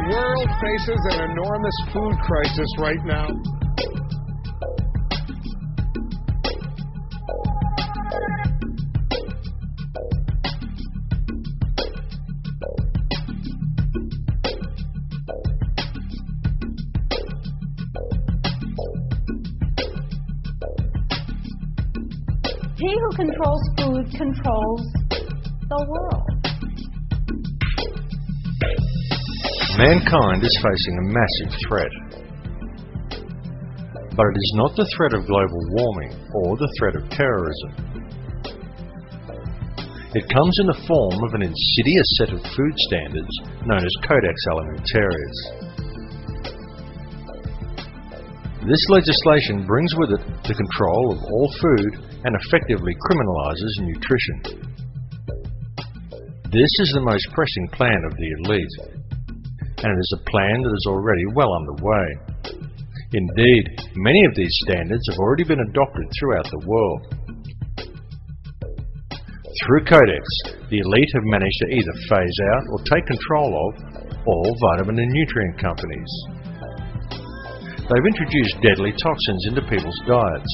The world faces an enormous food crisis right now. He who controls food controls the world. Mankind is facing a massive threat. But it is not the threat of global warming or the threat of terrorism. It comes in the form of an insidious set of food standards known as Codex Alimentarius. This legislation brings with it the control of all food and effectively criminalizes nutrition. This is the most pressing plan of the elite, and it is a plan that is already well underway. Indeed, many of these standards have already been adopted throughout the world. Through Codex, the elite have managed to either phase out or take control of all vitamin and nutrient companies. They've introduced deadly toxins into people's diets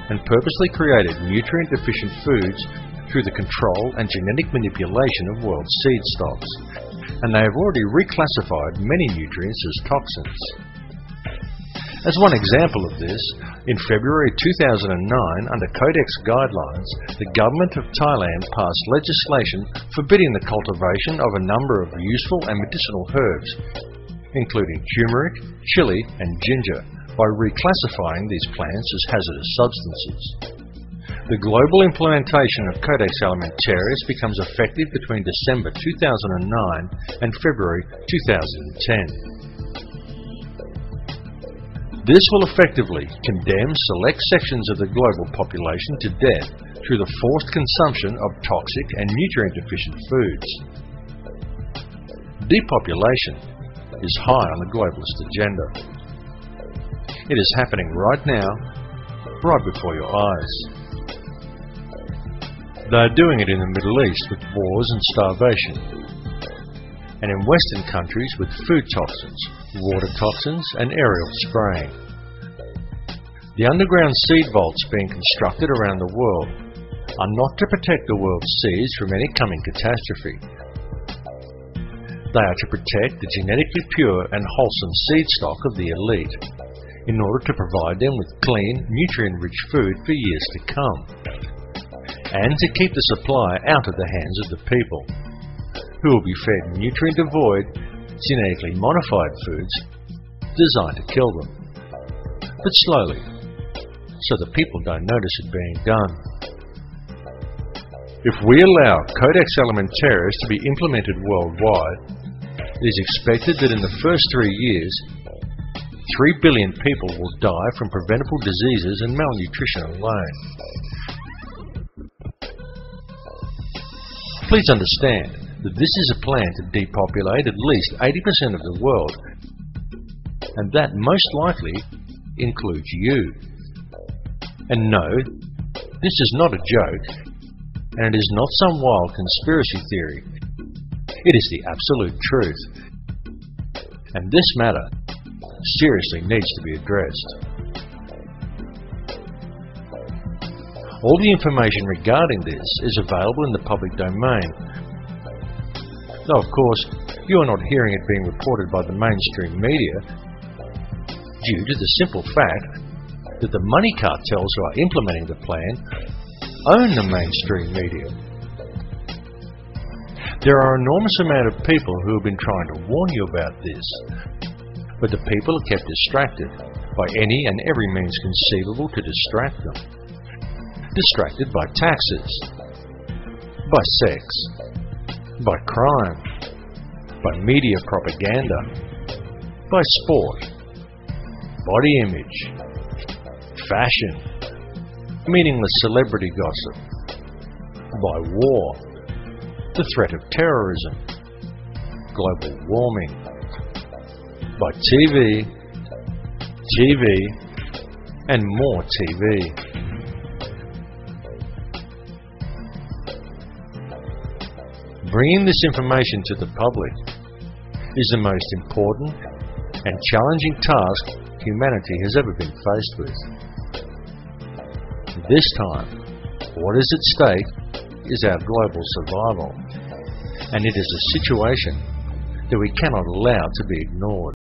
and purposely created nutrient-deficient foods through the control and genetic manipulation of world seed stocks, and they have already reclassified many nutrients as toxins. As one example of this, in February 2009, under Codex guidelines, the government of Thailand passed legislation forbidding the cultivation of a number of useful and medicinal herbs, including turmeric, chili, and ginger, by reclassifying these plants as hazardous substances. The global implementation of Codex Alimentarius becomes effective between December 2009 and February 2010. This will effectively condemn select sections of the global population to death through the forced consumption of toxic and nutrient-deficient foods. Depopulation is high on the globalist agenda. It is happening right now, right before your eyes. They are doing it in the Middle East with wars and starvation, and in Western countries with food toxins, water toxins, and aerial spraying. The underground seed vaults being constructed around the world are not to protect the world's seeds from any coming catastrophe. They are to protect the genetically pure and wholesome seed stock of the elite, in order to provide them with clean, nutrient-rich food for years to come, and to keep the supply out of the hands of the people, who will be fed nutrient-devoid, genetically modified foods designed to kill them, but slowly, so the people don't notice it being done. If we allow Codex Alimentarius to be implemented worldwide, it is expected that in the first 3 years, 3 billion people will die from preventable diseases and malnutrition alone. Please understand that this is a plan to depopulate at least 80% of the world, and that most likely includes you. And no, this is not a joke, and it is not some wild conspiracy theory. It is the absolute truth. And this matter seriously needs to be addressed. All the information regarding this is available in the public domain, though of course you are not hearing it being reported by the mainstream media due to the simple fact that the money cartels who are implementing the plan own the mainstream media. There are an enormous amount of people who have been trying to warn you about this, but the people are kept distracted by any and every means conceivable to distract them. Distracted by taxes, by sex, by crime, by media propaganda, by sport, body image, fashion, meaningless celebrity gossip, by war, the threat of terrorism, global warming, by TV, and more TV. Bringing this information to the public is the most important and challenging task humanity has ever been faced with. This time, what is at stake is our global survival, and it is a situation that we cannot allow to be ignored.